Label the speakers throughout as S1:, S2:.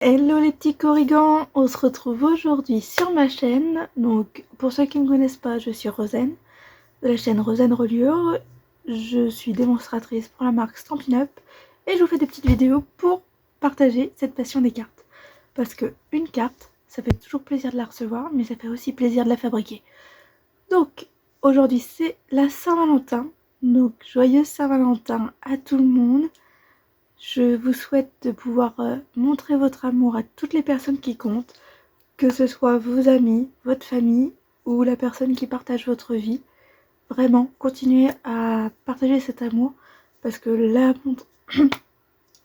S1: Hello les petits corrigans, on se retrouve aujourd'hui sur ma chaîne. Donc pour ceux qui ne me connaissent pas, je suis Rosen de la chaîne Rosen Reliure. Je suis démonstratrice pour la marque Stampin' Up et je vous fais des petites vidéos pour partager cette passion des cartes. Parce que une carte, ça fait toujours plaisir de la recevoir, mais ça fait aussi plaisir de la fabriquer. Donc aujourd'hui c'est la Saint-Valentin, donc joyeuse Saint-Valentin à tout le monde. Je vous souhaite de pouvoir montrer votre amour à toutes les personnes qui comptent, que ce soit vos amis, votre famille ou la personne qui partage votre vie. Vraiment, continuez à partager cet amour parce que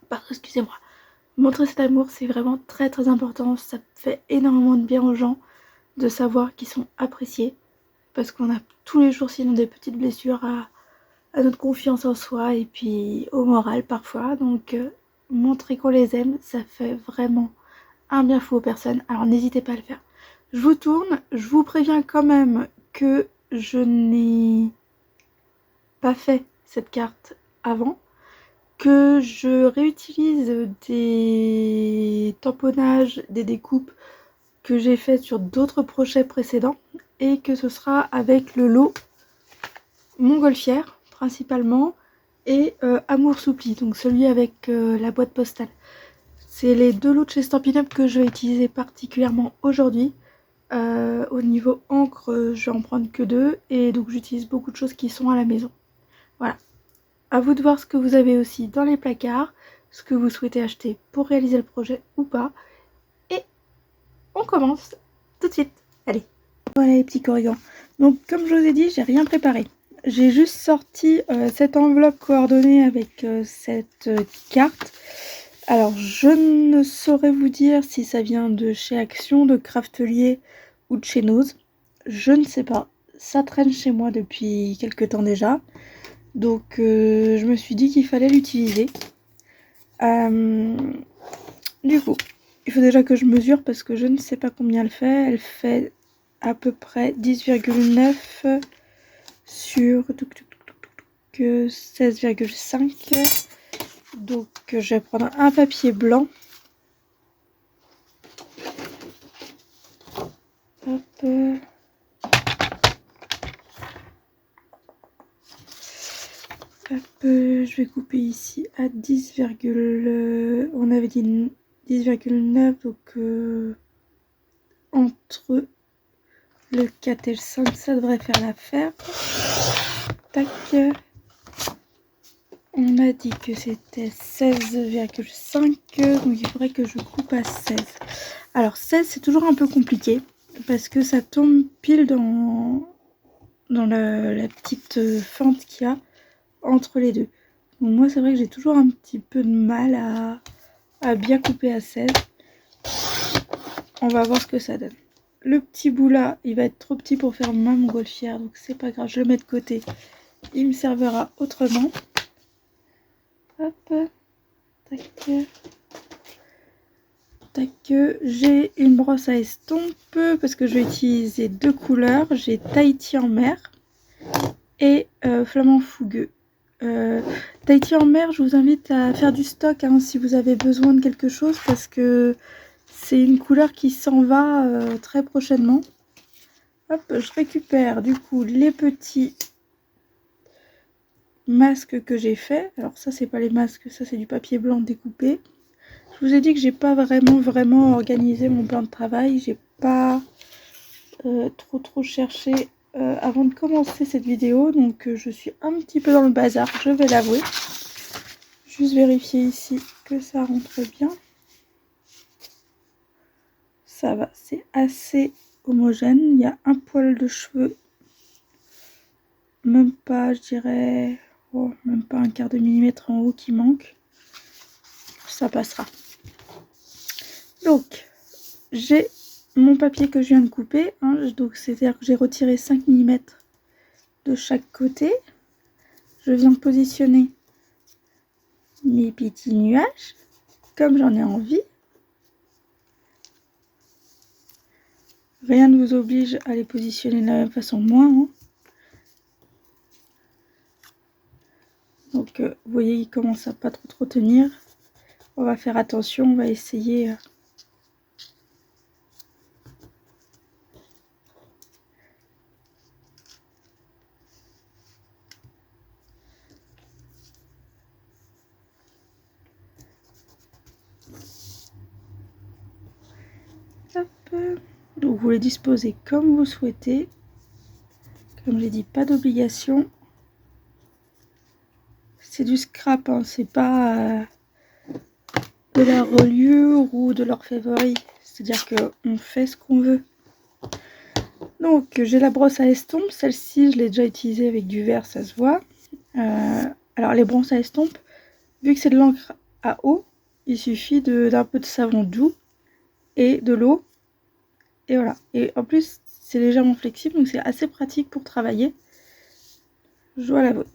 S1: pardon, excusez-moi. Montrer cet amour, c'est vraiment très très important. Ça fait énormément de bien aux gens de savoir qu'ils sont appréciés parce qu'on a tous les jours sinon des petites blessures à notre confiance en soi et puis au moral parfois. Donc montrer qu'on les aime, ça fait vraiment un bien fou aux personnes. Alors n'hésitez pas à le faire. Je vous tourne, je vous préviens quand même que je n'ai pas fait cette carte avant, que je réutilise des tamponnages, des découpes que j'ai fait sur d'autres projets précédents et que ce sera avec le lot Montgolfière principalement et Amour Soupli, donc celui avec la boîte postale. C'est les deux lots de chez Stampin' Up que je vais utiliser particulièrement aujourd'hui. Au niveau encre, je vais en prendre que deux et donc j'utilise beaucoup de choses qui sont à la maison. Voilà. À vous de voir ce que vous avez aussi dans les placards, ce que vous souhaitez acheter pour réaliser le projet ou pas. Et on commence tout de suite. Allez. Voilà les petits corrigans. Donc comme je vous ai dit, j'ai rien préparé. J'ai juste sorti cette enveloppe coordonnée avec cette carte. Alors je ne saurais vous dire si ça vient de chez Action, de Craftelier ou de chez Nose. Je ne sais pas. Ça traîne chez moi depuis quelques temps déjà. Donc je me suis dit qu'il fallait l'utiliser. Du coup, il faut déjà que je mesure parce que je ne sais pas combien elle fait. Elle fait à peu près 10,9 sur 16,5. Donc je vais prendre un papier blanc. Hop. Hop, je vais couper ici à 10, on avait dit 10,9, donc entre le 4 et le 5, ça devrait faire l'affaire. Tac. On a dit que c'était 16,5, donc il faudrait que je coupe à 16. Alors 16, c'est toujours un peu compliqué, parce que ça tombe pile dans la petite fente qu'il y a entre les deux. Donc moi, c'est vrai que j'ai toujours un petit peu de mal à bien couper à 16. On va voir ce que ça donne. Le petit bout là, il va être trop petit pour faire ma montgolfière, donc c'est pas grave, je le mets de côté. Il me servira autrement. Hop, tac, tac. J'ai une brosse à estompe parce que je vais utiliser deux couleurs. J'ai Tahiti en mer et flamand fougueux. Tahiti en mer, je vous invite à faire du stock hein, si vous avez besoin de quelque chose parce que c'est une couleur qui s'en va très prochainement. Hop, je récupère du coup les petits masques que j'ai fait. Alors ça c'est pas les masques, ça c'est du papier blanc découpé. Je vous ai dit que j'ai pas vraiment organisé mon plan de travail. J'ai pas trop cherché avant de commencer cette vidéo. Donc je suis un petit peu dans le bazar, je vais l'avouer. Juste vérifier ici que ça rentre bien. Ça va, c'est assez homogène. Il y a un poil de cheveux. Même pas, je dirais, oh, même pas un quart de millimètre en haut qui manque. Ça passera. Donc, j'ai mon papier que je viens de couper. Hein, donc, c'est-à-dire que j'ai retiré 5 mm de chaque côté. Je viens positionner mes petits nuages comme j'en ai envie. Rien ne vous oblige à les positionner de la même façon, moi. Hein. Donc, vous voyez, il commence à pas trop tenir. On va faire attention, on va essayer Hop. Donc vous les disposez comme vous souhaitez. Comme j'ai dit, pas d'obligation. C'est du scrap, hein, c'est pas de la reliure ou de l'orfèvrerie. C'est-à-dire qu'on fait ce qu'on veut. Donc j'ai la brosse à estompe. Celle-ci, je l'ai déjà utilisée avec du verre, ça se voit. Alors les brosses à estompe, vu que c'est de l'encre à eau, il suffit d'un peu de savon doux et de l'eau. Et voilà. Et en plus, c'est légèrement flexible, donc c'est assez pratique pour travailler. Je dois l'avouer.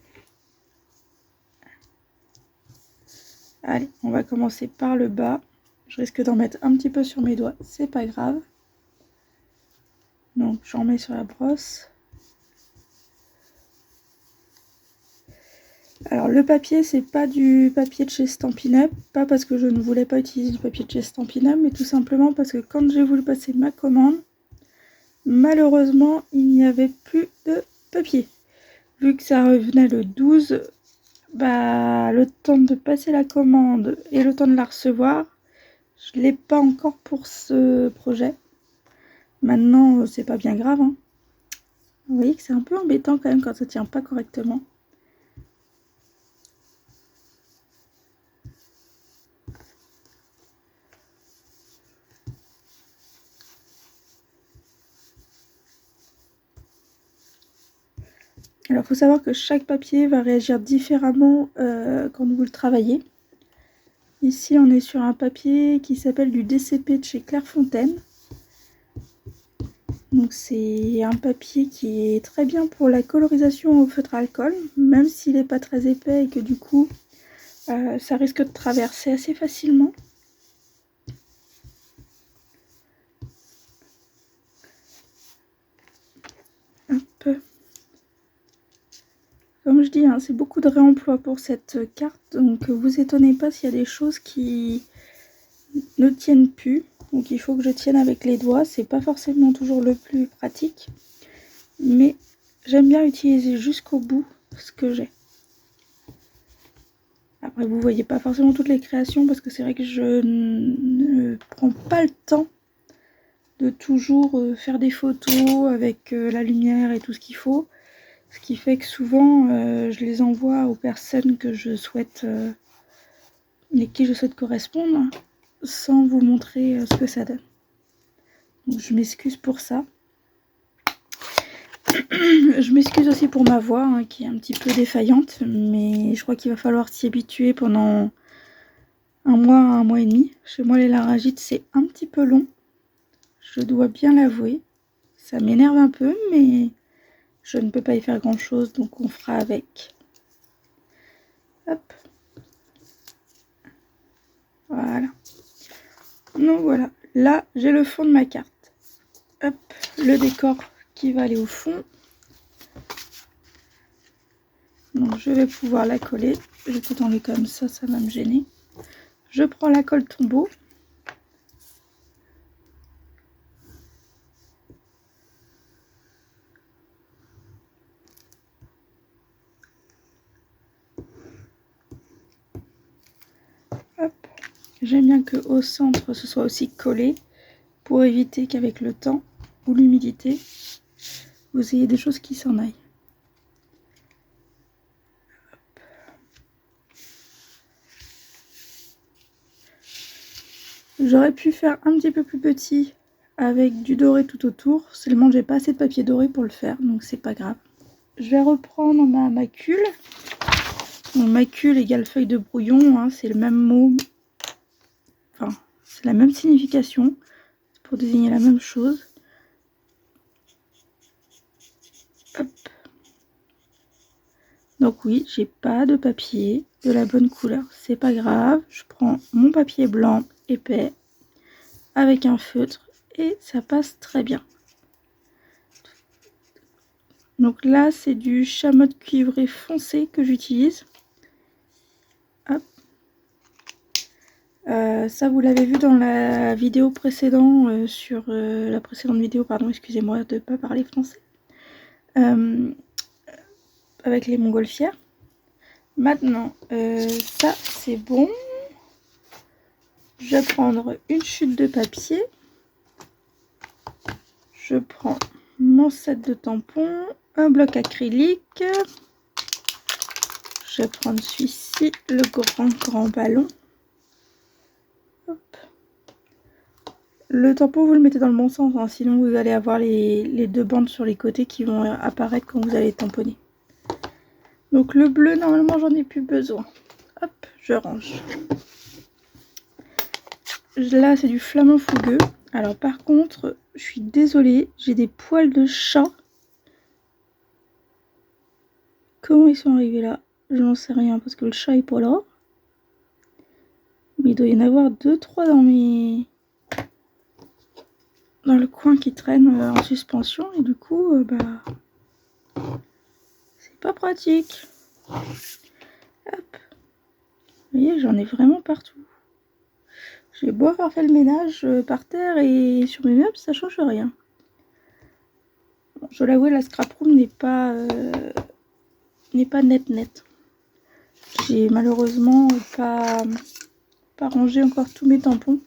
S1: Allez, on va commencer par le bas. Je risque d'en mettre un petit peu sur mes doigts, c'est pas grave. Donc j'en mets sur la brosse. Alors le papier, c'est pas du papier de chez Stampin' Up, pas parce que je ne voulais pas utiliser du papier de chez Stampin' Up, mais tout simplement parce que quand j'ai voulu passer ma commande, malheureusement il n'y avait plus de papier. Vu que ça revenait le 12, bah le temps de passer la commande et le temps de la recevoir, je l'ai pas encore pour ce projet. Maintenant, c'est pas bien grave, hein. Vous voyez que c'est un peu embêtant quand même quand ça tient pas correctement. Alors, il faut savoir que chaque papier va réagir différemment quand vous le travaillez. Ici, on est sur un papier qui s'appelle du DCP de chez Clairefontaine. Donc, c'est un papier qui est très bien pour la colorisation au feutre à alcool, même s'il n'est pas très épais et que du coup, ça risque de traverser assez facilement. Hop. Comme je dis, hein, c'est beaucoup de réemploi pour cette carte, donc vous étonnez pas s'il y a des choses qui ne tiennent plus. Donc il faut que je tienne avec les doigts, c'est pas forcément toujours le plus pratique, mais j'aime bien utiliser jusqu'au bout ce que j'ai. Après vous voyez pas forcément toutes les créations parce que c'est vrai que je ne prends pas le temps de toujours faire des photos avec la lumière et tout ce qu'il faut. Ce qui fait que souvent, je les envoie aux personnes que je souhaite, avec qui je souhaite correspondre, sans vous montrer ce que ça donne. Donc je m'excuse pour ça. Je m'excuse aussi pour ma voix, hein, qui est un petit peu défaillante, mais je crois qu'il va falloir s'y habituer pendant un mois et demi. Chez moi, les laryngites, c'est un petit peu long. Je dois bien l'avouer. Ça m'énerve un peu, mais je ne peux pas y faire grand-chose, donc on fera avec. Hop. Voilà. Donc voilà. Là, j'ai le fond de ma carte. Hop. Le décor qui va aller au fond. Donc je vais pouvoir la coller. Je vais tout enlever comme ça, ça va me gêner. Je prends la colle tombeau. Hop. J'aime bien que au centre ce soit aussi collé pour éviter qu'avec le temps ou l'humidité vous ayez des choses qui s'en aillent. J'aurais pu faire un petit peu plus petit avec du doré tout autour, seulement j'ai pas assez de papier doré pour le faire, donc c'est pas grave. Je vais reprendre ma macule. Mon macule égale feuille de brouillon, hein, c'est le même mot, enfin c'est la même signification, pour désigner la même chose. Hop. Donc oui, j'ai pas de papier de la bonne couleur, c'est pas grave, je prends mon papier blanc épais avec un feutre et ça passe très bien. Donc là, c'est du chamois cuivré foncé que j'utilise. Hop. Ça, vous l'avez vu dans la vidéo précédente, la précédente vidéo, pardon, excusez-moi de ne pas parler français. Avec les montgolfières. Maintenant, ça, c'est bon. Je vais prendre une chute de papier. je prends mon set de tampons, un bloc acrylique. Je vais prendre celui-ci, le grand ballon. Hop. Le tampon, vous le mettez dans le bon sens, hein, sinon vous allez avoir les deux bandes sur les côtés qui vont apparaître quand vous allez tamponner. Donc le bleu, normalement, j'en ai plus besoin. Hop, je range. Là, c'est du flamand fougueux. Alors par contre, je suis désolée, j'ai des poils de chat. Comment ils sont arrivés là? Je n'en sais rien parce que le chat est pas là. Mais il doit y en avoir 2-3 dans le coin qui traînent en suspension. Et du coup, c'est pas pratique. Hop. Vous voyez, j'en ai vraiment partout. J'ai beau avoir fait le ménage par terre et sur mes meubles, ça change rien. Bon, je l'avoue, la scrap room n'est pas net. J'ai malheureusement pas rangé encore tous mes tampons.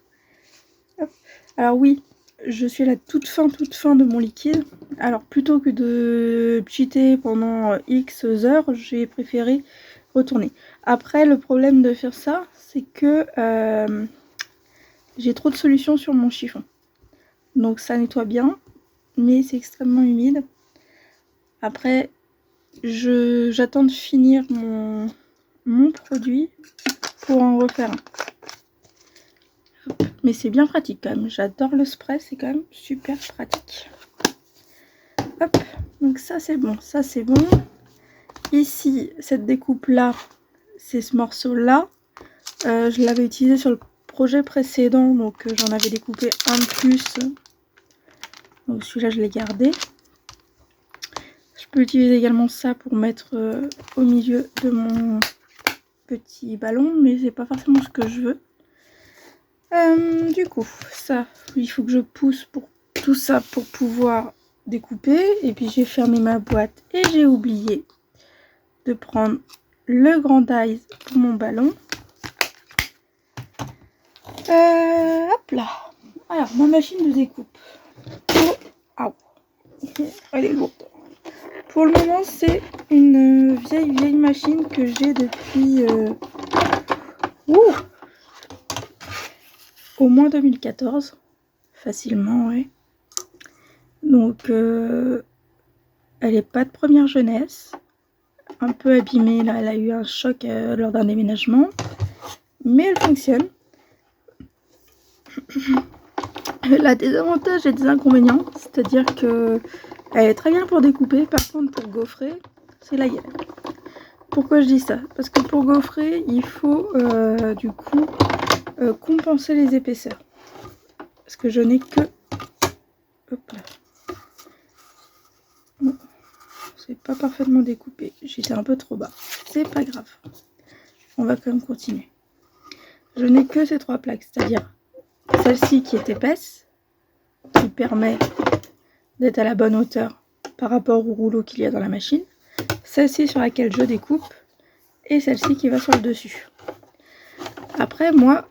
S1: Hop. Alors oui, je suis à la toute fin de mon liquide. Alors plutôt que de cheater pendant X heures, j'ai préféré retourner. Après, le problème de faire ça, c'est que j'ai trop de solutions sur mon chiffon. Donc ça nettoie bien, mais c'est extrêmement humide. Après, j'attends de finir mon produit pour en refaire un. Mais c'est bien pratique quand même. J'adore le spray, c'est quand même super pratique. Hop, donc ça c'est bon, ça c'est bon. Ici, cette découpe là, c'est ce morceau là. Je l'avais utilisé sur le projet précédent, donc j'en avais découpé un de plus. Donc celui-là, je l'ai gardé. Je peux utiliser également ça pour mettre au milieu de mon petit ballon, mais c'est pas forcément ce que je veux. Du coup, ça, il faut que je pousse pour tout ça pour pouvoir découper. Et puis j'ai fermé ma boîte et j'ai oublié de prendre le grand dies pour mon ballon. Hop là. Alors, ma machine de découpe. Oh, elle est lourde. Pour le moment, c'est une vieille machine que j'ai depuis au moins 2014. Facilement, ouais. Donc, elle n'est pas de première jeunesse. Un peu abîmée, là, elle a eu un choc lors d'un déménagement. Mais elle fonctionne. Elle a des avantages et des inconvénients. C'est-à-dire que elle est très bien pour découper. Par contre, pour gaufrer, c'est la guerre. Pourquoi je dis ça? Parce que pour gaufrer, il faut du coup compenser les épaisseurs. Parce que je n'ai que... Hop là. Bon, c'est pas parfaitement découpé. J'étais un peu trop bas. C'est pas grave. On va quand même continuer. Je n'ai que ces 3 plaques. C'est-à-dire celle-ci qui est épaisse, qui permet d'être à la bonne hauteur par rapport au rouleau qu'il y a dans la machine. Celle-ci sur laquelle je découpe. Et celle-ci qui va sur le dessus. Après, moi,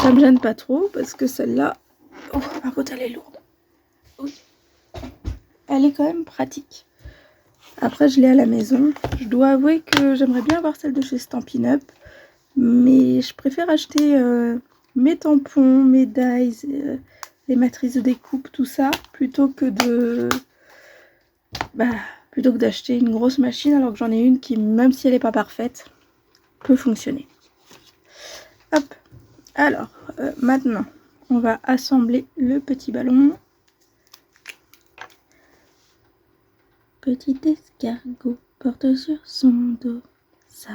S1: ça me gêne pas trop parce que celle-là, oh, par contre, elle est lourde. Oui. Elle est quand même pratique. Après, je l'ai à la maison. Je dois avouer que j'aimerais bien avoir celle de chez Stampin' Up, mais je préfère acheter mes tampons, mes dies, les matrices de découpe, tout ça, plutôt que d'acheter une grosse machine alors que j'en ai une qui, même si elle n'est pas parfaite, peut fonctionner. Hop. Alors, maintenant, on va assembler le petit ballon. Petit escargot porte sur son dos sa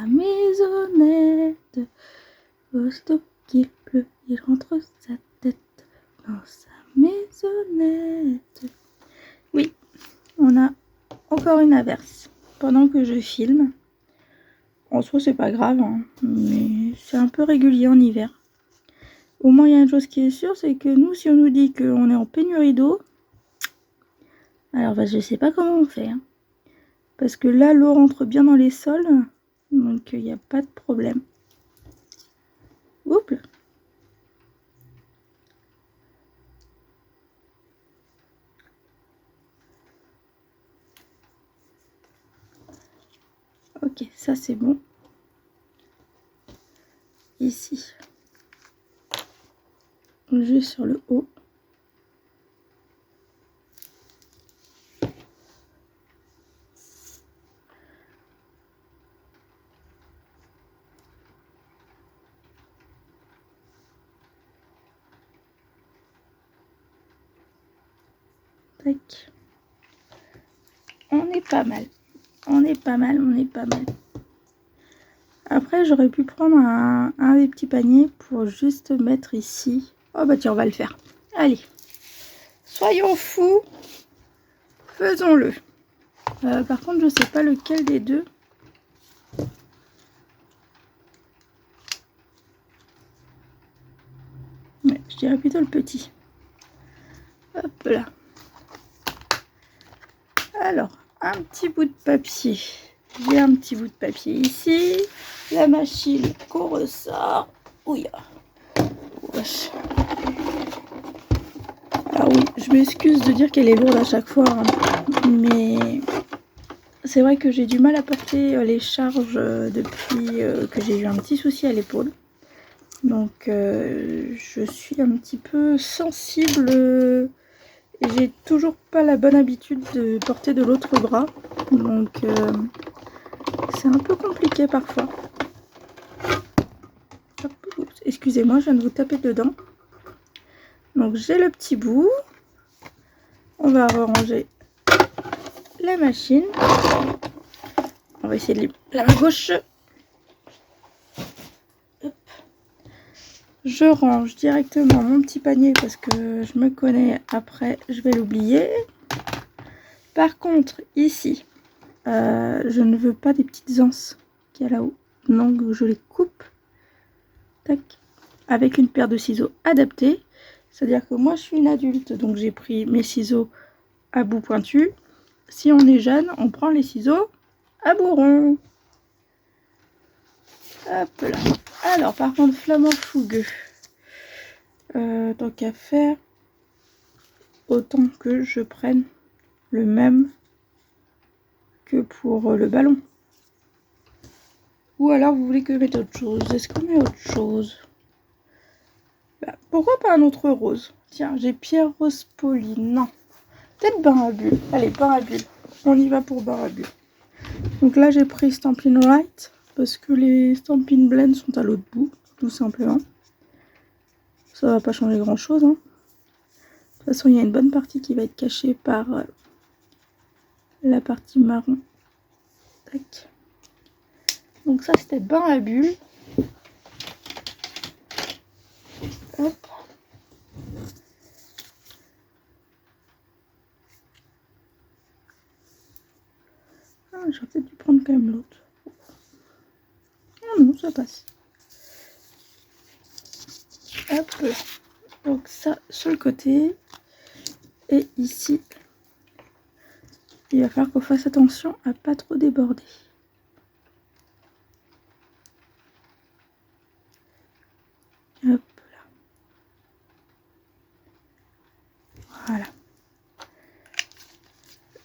S1: maisonnette. Aussitôt qu'il pleut, il rentre sa tête dans sa maisonnette. Oui, on a encore une averse pendant que je filme. En soi, c'est pas grave, hein, mais c'est un peu régulier en hiver. Au moins, il y a une chose qui est sûre, c'est que nous, si on nous dit qu'on est en pénurie d'eau, alors je sais pas comment on fait. Hein. Parce que là, l'eau rentre bien dans les sols, donc il n'y a pas de problème. Oups. Ok, ça c'est bon. Ici, juste sur le haut. Tac. On est pas mal. On est pas mal, on est pas mal. Après, j'aurais pu prendre un des petits paniers pour juste mettre ici. Oh bah tiens, on va le faire. Allez. Soyons fous. Faisons-le. Par contre, je sais pas lequel des deux. Ouais, je dirais plutôt le petit. Hop là. Alors, un petit bout de papier. J'ai un petit bout de papier ici. La machine qu'on ressort. Ouya. Wesh. Ah oui, je m'excuse de dire qu'elle est lourde à chaque fois. Hein. Mais c'est vrai que j'ai du mal à porter les charges depuis que j'ai eu un petit souci à l'épaule. Donc je suis un petit peu sensible et j'ai toujours pas la bonne habitude de porter de l'autre bras. Donc c'est un peu compliqué parfois. Excusez-moi, je viens de vous taper dedans. Donc j'ai le petit bout. On va ranger la machine. On va essayer de la main gauche. Hop. Je range directement mon petit panier parce que je me connais, après je vais l'oublier. Par contre, ici, je ne veux pas des petites anses qu'il y a là-haut. Donc je les coupe. Tac. Avec une paire de ciseaux adaptés. C'est-à-dire que moi je suis une adulte, donc j'ai pris mes ciseaux à bout pointu. Si on est jeune, on prend les ciseaux à bout rond. Hop là. Alors par contre, flamand fougueux. Tant qu'à faire, autant que je prenne le même que pour le ballon. Ou alors vous voulez que je mette autre chose? Est-ce qu'on met autre chose? Bah, pourquoi pas un autre rose? Tiens, j'ai Pierre Rose Pauline. Non. Peut-être bain à bulles. Allez, bain à bulles. On y va pour bain à bulles. Donc là, j'ai pris Stampin' Right parce que les Stampin' Blend sont à l'autre bout, tout simplement. Ça va pas changer grand-chose. Hein. De toute façon, il y a une bonne partie qui va être cachée par la partie marron. Tac. Donc ça, c'était bain à bulles. Hop. Ah, j'aurais peut-être dû prendre quand même l'autre. Ah non, ça passe. Hop là. Donc ça sur le côté. Et ici, il va falloir qu'on fasse attention à pas trop déborder. Hop là. Voilà.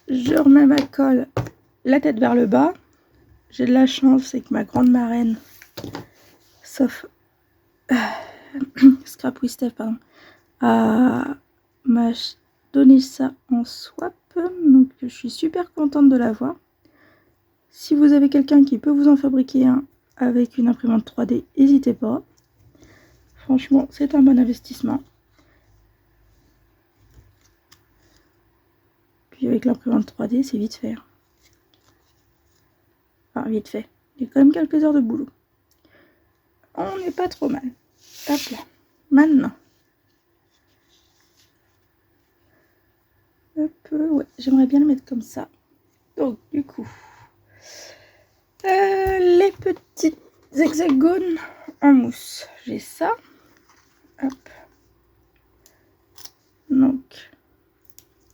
S1: Je remets ma colle, la tête vers le bas. J'ai de la chance, c'est que ma grande marraine, sauf Scrap with Steph, pardon, m'a donné ça en swap. Donc je suis super contente de l'avoir. Si vous avez quelqu'un qui peut vous en fabriquer un avec une imprimante 3D, n'hésitez pas. Franchement, c'est un bon investissement. Puis avec l'imprimante 3D, c'est vite fait. Enfin, vite fait. Il y a quand même quelques heures de boulot. On n'est pas trop mal. Hop là. Maintenant. Hop, ouais, j'aimerais bien le mettre comme ça. Donc, du coup, les petits hexagones en mousse. J'ai ça. Hop. Donc,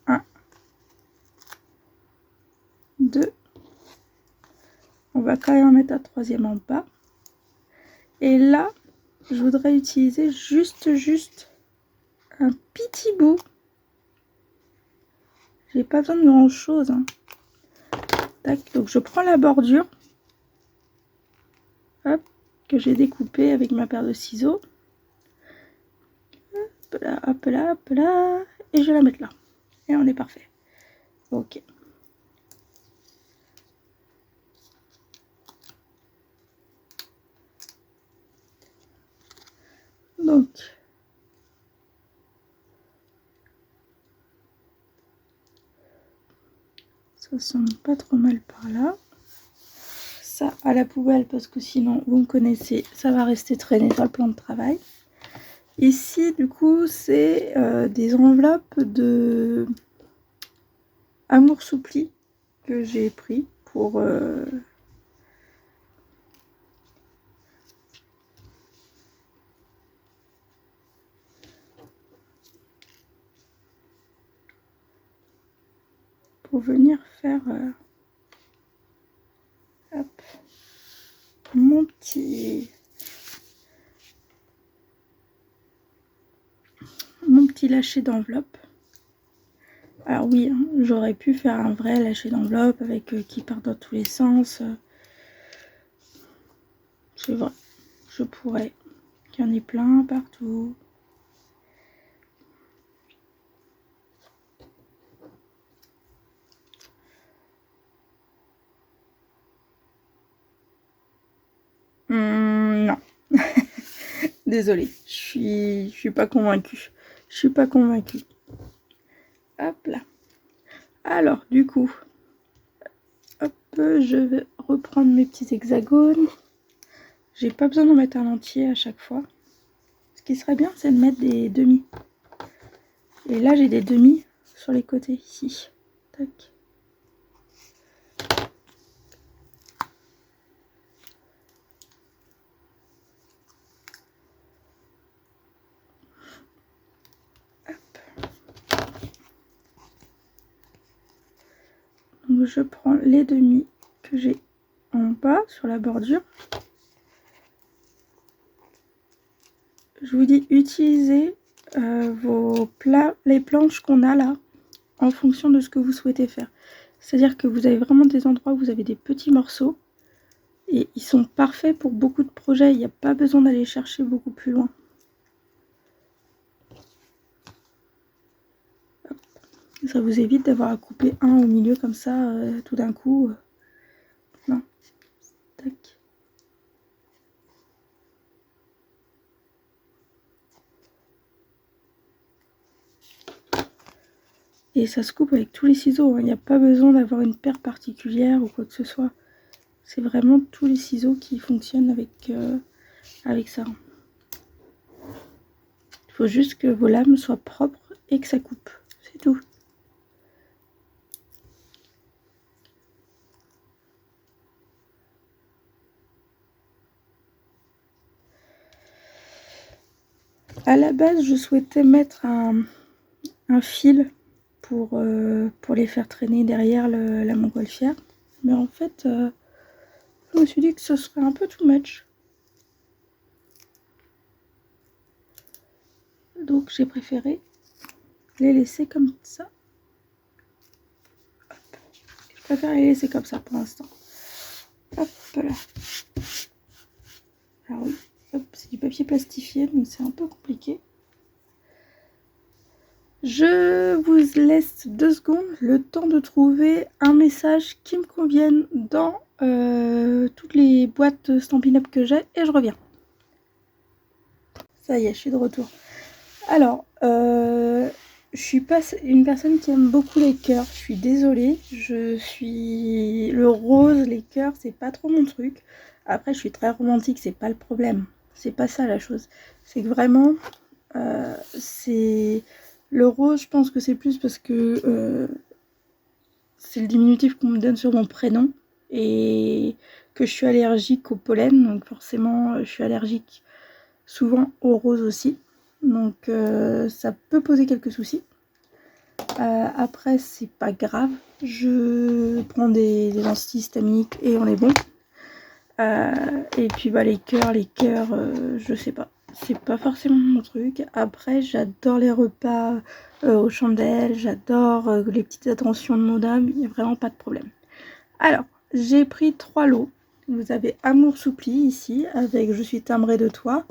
S1: 1, 2. On va quand même en mettre un troisième en bas. Et là, je voudrais utiliser juste un petit bout. J'ai pas besoin de grand chose. Hein. Tac, donc je prends la bordure hop, que j'ai découpé avec ma paire de ciseaux. Hop là, hop là, hop là. Et je vais la mettre là. Et on est parfait. Ok. Donc, ça semble pas trop mal par là. Ça à la poubelle parce que sinon, vous me connaissez, ça va rester traîné dans le plan de travail. Ici, du coup, c'est des enveloppes de Amour Soupli que j'ai pris pour venir faire hop, mon petit lâcher d'enveloppe. Alors oui, hein, j'aurais pu faire un vrai lâcher d'enveloppe avec qui part dans tous les sens. C'est vrai, je pourrais. Il y en ait plein partout. Non. Désolée, je suis pas convaincue. Je suis pas convaincue. Hop là. Alors, du coup, hop, je vais reprendre mes petits hexagones. J'ai pas besoin d'en mettre un entier à chaque fois. Ce qui serait bien, c'est de mettre des demi. Et là, j'ai des demi sur les côtés ici. Tac. Donc je prends les demi que j'ai en bas sur la bordure. Je vous dis, utilisez les planches qu'on a là en fonction de ce que vous souhaitez faire. C'est-à-dire que vous avez vraiment des endroits où vous avez des petits morceaux et ils sont parfaits pour beaucoup de projets. Il n'y a pas besoin d'aller chercher beaucoup plus loin. Ça vous évite d'avoir à couper un au milieu comme ça tout d'un coup. Non. Tac. Et ça se coupe avec tous les ciseaux, hein. Il n'y a pas besoin d'avoir une paire particulière ou quoi que ce soit. C'est vraiment tous les ciseaux qui fonctionnent avec, avec ça. Il faut juste que vos lames soient propres et que ça coupe. C'est tout. À la base, je souhaitais mettre un fil pour les faire traîner derrière la montgolfière. Mais en fait, je me suis dit que ce serait un peu too much. Donc j'ai préféré les laisser comme ça. Hop. Je préfère les laisser comme ça pour l'instant. Hop là. Alors oui, c'est du papier plastifié, donc c'est un peu compliqué. Je vous laisse 2 secondes, le temps de trouver un message qui me convienne dans toutes les boîtes Stampin' Up que j'ai et je reviens. Ça y est, je suis de retour. Alors, je suis pas une personne qui aime beaucoup les cœurs, je suis désolée. Le rose, les cœurs, c'est pas trop mon truc. Après, je suis très romantique, c'est pas le problème. C'est pas ça la chose. C'est que vraiment, c'est... Le rose, je pense que c'est plus parce que c'est le diminutif qu'on me donne sur mon prénom et que je suis allergique au pollen, donc forcément je suis allergique souvent au rose aussi, donc ça peut poser quelques soucis. Après c'est pas grave, je prends des antihistaminiques et on est bon. Et puis bah les cœurs, je sais pas. C'est pas forcément mon truc. Après, j'adore les repas aux chandelles, j'adore les petites attentions de nos dames, il n'y a vraiment pas de problème. Alors, j'ai pris 3 lots. Vous avez Amour s'oublie ici avec Je suis timbrée de toi.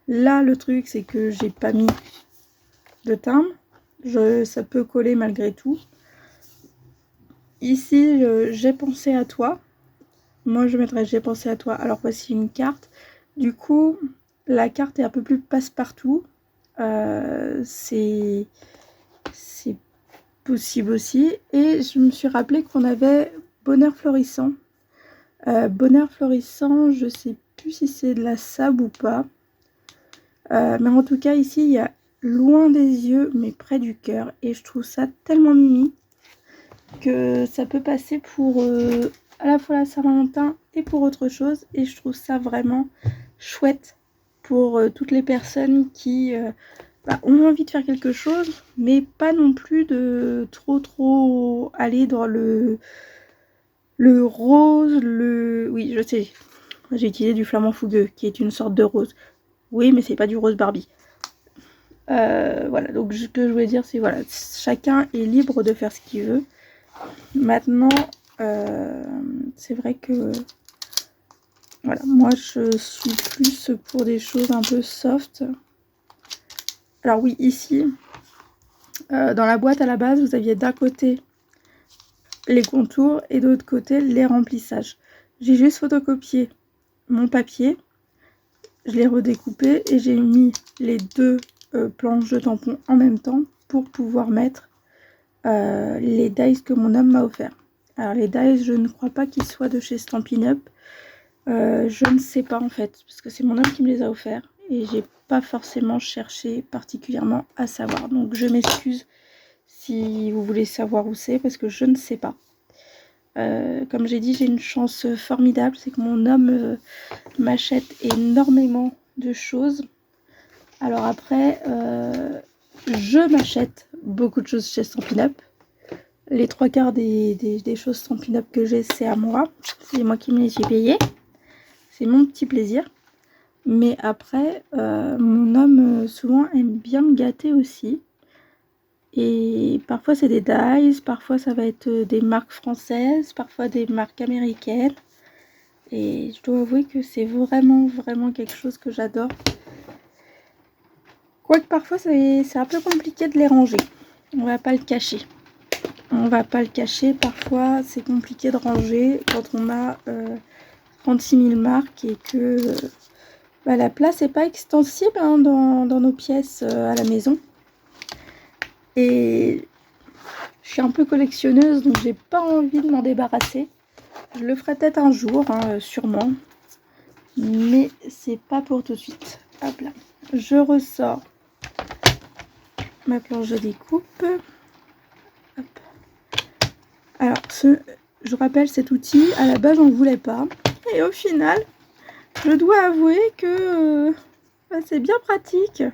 S1: Là, le truc, c'est que j'ai pas mis de timbre. Ça peut coller malgré tout. Ici, j'ai pensé à toi. Moi, je mettrais j'ai pensé à toi. Alors, voici une carte. Du coup, la carte est un peu plus passe-partout. C'est possible aussi. Et je me suis rappelé qu'on avait Bonheur florissant. Bonheur florissant, je sais plus si c'est de la sable ou pas. Mais en tout cas, ici, il y a loin des yeux, mais près du cœur. Et je trouve ça tellement mimi que ça peut passer pour à la fois la Saint-Valentin et pour autre chose. Et je trouve ça vraiment chouette pour toutes les personnes qui ont envie de faire quelque chose, mais pas non plus de trop aller dans le rose, oui, je sais, j'ai utilisé du flamant fougueux, qui est une sorte de rose. Oui, mais c'est pas du rose Barbie. Voilà, donc ce que je voulais dire, c'est voilà, chacun est libre de faire ce qu'il veut. Maintenant, c'est vrai que voilà, moi je suis plus pour des choses un peu soft. Alors oui, ici, dans la boîte à la base, vous aviez d'un côté les contours et de l'autre côté les remplissages. J'ai juste photocopié mon papier, je l'ai redécoupé et j'ai mis les deux planches de tampons en même temps pour pouvoir mettre les dies que mon homme m'a offert. Alors les dies, je ne crois pas qu'ils soient de chez Stampin' Up. Je ne sais pas en fait, parce que c'est mon homme qui me les a offerts et j'ai pas forcément cherché particulièrement à savoir. Donc je m'excuse si vous voulez savoir où c'est, parce que je ne sais pas. Comme j'ai dit, j'ai une chance formidable, c'est que mon homme m'achète énormément de choses. Alors après, je m'achète beaucoup de choses chez Stampin' Up. Les 3/4 des choses Stampin' Up que j'ai, c'est à moi. C'est moi qui me les ai payées. C'est mon petit plaisir. Mais après, mon homme souvent aime bien me gâter aussi. Et parfois c'est des dies, parfois ça va être des marques françaises, parfois des marques américaines. Et je dois avouer que c'est vraiment quelque chose que j'adore. Quoique parfois c'est un peu compliqué de les ranger. On va pas le cacher. On va pas le cacher, parfois c'est compliqué de ranger quand on a 36 000 marques et que la place n'est pas extensible hein, dans nos pièces à la maison. Et je suis un peu collectionneuse, donc j'ai pas envie de m'en débarrasser. Je le ferai peut-être un jour, hein, sûrement. Mais c'est pas pour tout de suite. Hop là. Je ressors ma planche de découpe. Hop. Alors, je rappelle cet outil, à la base, on ne voulait pas. Et au final, je dois avouer que c'est bien pratique.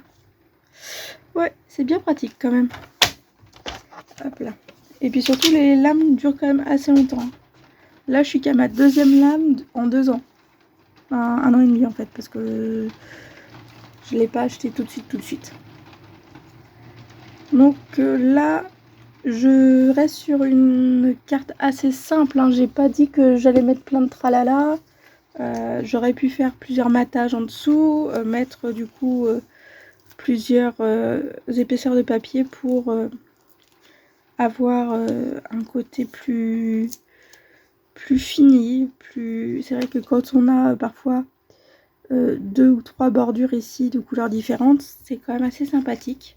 S1: Ouais, c'est bien pratique quand même. Hop là. Et puis surtout, les lames durent quand même assez longtemps. Là, je suis qu'à ma deuxième lame en 2 ans. Un an et demi en fait, parce que je ne l'ai pas acheté tout de suite. Donc là, je reste sur une carte assez simple. Hein. J'ai pas dit que j'allais mettre plein de tralala. J'aurais pu faire plusieurs matages en dessous, mettre du coup plusieurs épaisseurs de papier pour avoir un côté plus fini. C'est vrai que quand on a parfois 2 ou 3 bordures ici de couleurs différentes, c'est quand même assez sympathique.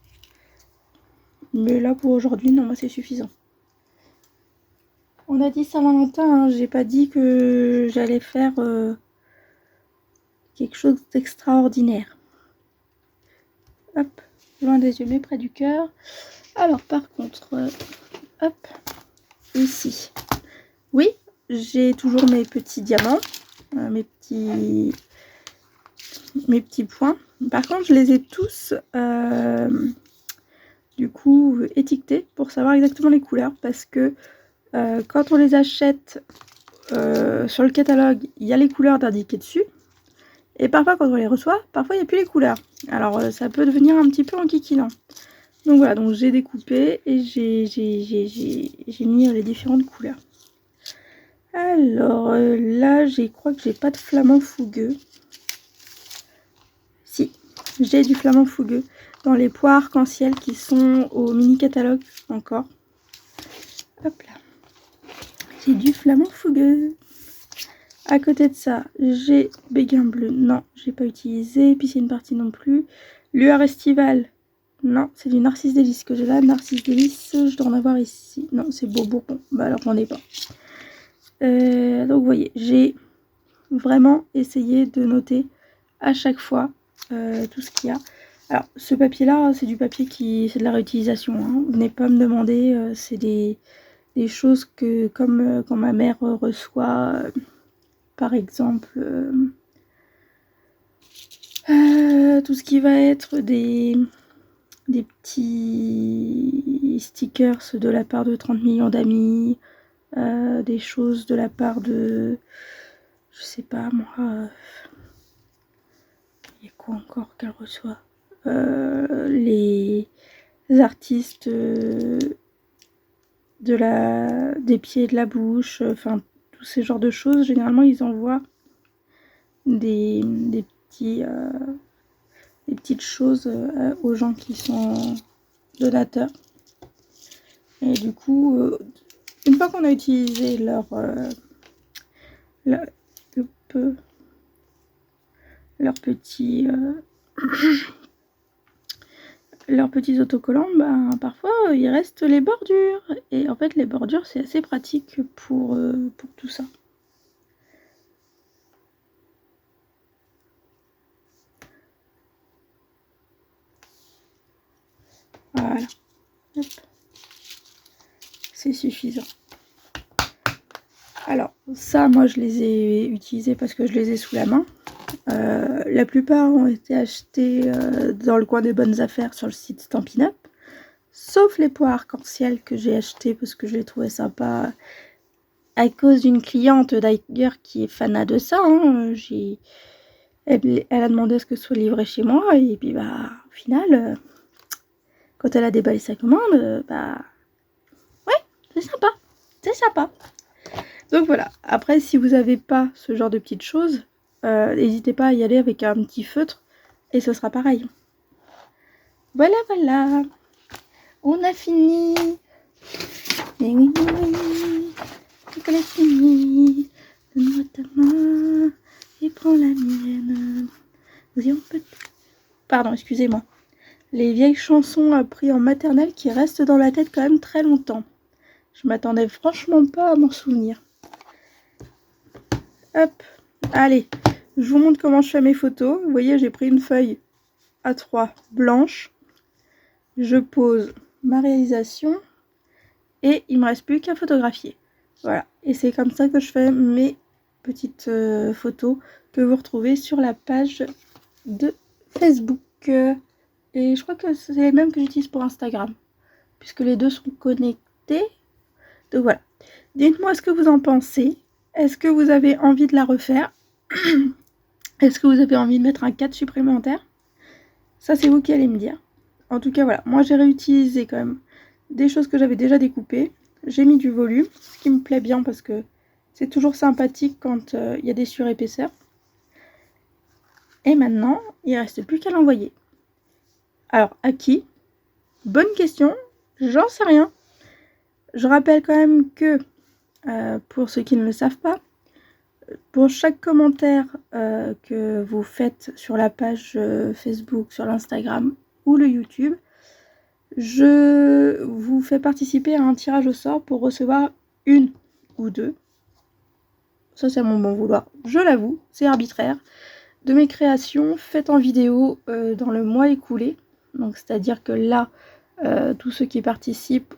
S1: Mais là pour aujourd'hui, non, moi c'est suffisant. On a dit Saint-Valentin, hein, j'ai pas dit que j'allais faire quelque chose d'extraordinaire. Hop, loin des yeux mais près du cœur. Alors par contre, hop, ici. Oui, j'ai toujours mes petits diamants, mes petits points. Par contre, je les ai tous du coup étiquetés pour savoir exactement les couleurs parce que quand on les achète sur le catalogue, il y a les couleurs indiquées dessus. Et parfois, quand on les reçoit, parfois il n'y a plus les couleurs. Alors, ça peut devenir un petit peu enquiquinant. Donc voilà, donc j'ai découpé et j'ai mis les différentes couleurs. Alors là, je crois que j'ai pas de flamand fougueux. Si, j'ai du flamand fougueux dans les pois arc-en-ciel qui sont au mini catalogue encore. Hop là. J'ai du flamand fougueux. À côté de ça, j'ai béguin bleu. Non, j'ai pas utilisé. Puis c'est une partie non plus. Lueur estivale. Non, c'est du Narcisse Délice que j'ai là. Narcisse Délice, je dois en avoir ici. Non, c'est Beau Bourbon. Bah alors j'en ai pas. Donc vous voyez, j'ai vraiment essayé de noter à chaque fois tout ce qu'il y a. Alors ce papier là, c'est du papier qui... c'est de la réutilisation. Hein. Vous venez pas me demander, c'est des choses que comme quand ma mère reçoit, par exemple, tout ce qui va être des petits stickers de la part de 30 millions d'amis, des choses de la part de, je sais pas moi, il y a quoi encore qu'elle reçoit, les artistes des pieds et de la bouche, enfin tous ces genres de choses. Généralement ils envoient des petites choses aux gens qui sont donateurs. Et du coup, une fois qu'on a utilisé leurs petits autocollants, ben, parfois il reste les bordures. Et en fait, les bordures, c'est assez pratique pour tout ça. Voilà. Hop. C'est suffisant. Alors, ça, moi, je les ai utilisés parce que je les ai sous la main. La plupart ont été achetés dans le coin des bonnes affaires sur le site Stampin' Up. Sauf les pois arc-en-ciel que j'ai achetés parce que je les trouvais sympas. À cause d'une cliente d'ailleurs qui est fanat de ça. Hein. Elle a demandé à ce que ce soit livré chez moi. Et puis, bah, au final, quand elle a déballé sa commande, bah, ouais, c'est sympa. C'est sympa. Donc voilà, après si vous n'avez pas ce genre de petites choses, n'hésitez pas à y aller avec un petit feutre et ce sera pareil. Voilà, voilà, on a fini. Mais oui, l'école est finie. Donne-moi ta main et prends la mienne. Oui, on peut... Pardon, excusez-moi. Les vieilles chansons apprises en maternelle qui restent dans la tête quand même très longtemps. Je m'attendais franchement pas à m'en souvenir. Hop, allez, je vous montre comment je fais mes photos. Vous voyez, j'ai pris une feuille A3 blanche. Je pose ma réalisation et il ne me reste plus qu'à photographier. Voilà, et c'est comme ça que je fais mes petites photos que vous retrouvez sur la page de Facebook. Et je crois que c'est les mêmes que j'utilise pour Instagram, puisque les deux sont connectés. Donc voilà, dites-moi ce que vous en pensez. Est-ce que vous avez envie de la refaire? Est-ce que vous avez envie de mettre un cadre supplémentaire? Ça, c'est vous qui allez me dire. En tout cas, voilà. Moi, j'ai réutilisé quand même des choses que j'avais déjà découpées. J'ai mis du volume, ce qui me plaît bien parce que c'est toujours sympathique quand il y a des surépaisseurs. Et maintenant, il ne reste plus qu'à l'envoyer. Alors, à qui? Bonne question. J'en sais rien. Je rappelle quand même que, pour ceux qui ne le savent pas, pour chaque commentaire que vous faites sur la page Facebook, sur l'Instagram ou le YouTube, je vous fais participer à un tirage au sort pour recevoir une ou deux, ça c'est à mon bon vouloir, je l'avoue, c'est arbitraire, de mes créations faites en vidéo dans le mois écoulé. Donc c'est-à-dire que là, tous ceux qui participent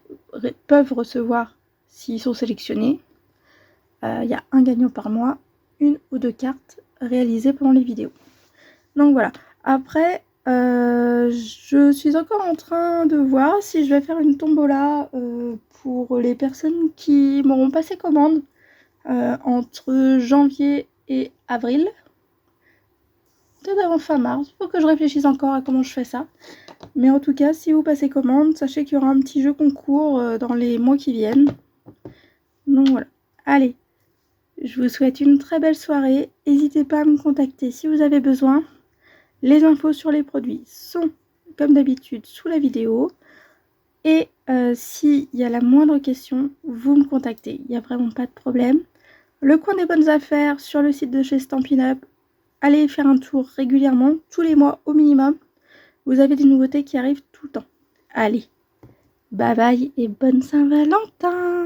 S1: peuvent recevoir, s'ils sont sélectionnés, il y a un gagnant par mois, une ou deux cartes réalisées pendant les vidéos. Donc voilà. Après, je suis encore en train de voir si je vais faire une tombola pour les personnes qui m'auront passé commande entre janvier et avril. Peut-être avant fin mars. Il faut que je réfléchisse encore à comment je fais ça. Mais en tout cas, si vous passez commande, sachez qu'il y aura un petit jeu concours dans les mois qui viennent. Donc voilà. Allez. Je vous souhaite une très belle soirée. N'hésitez pas à me contacter si vous avez besoin. Les infos sur les produits sont, comme d'habitude, sous la vidéo. Et s'il y a la moindre question, vous me contactez. Il n'y a vraiment pas de problème. Le coin des bonnes affaires sur le site de chez Stampin' Up. Allez faire un tour régulièrement, tous les mois au minimum. Vous avez des nouveautés qui arrivent tout le temps. Allez, bye bye et bonne Saint-Valentin!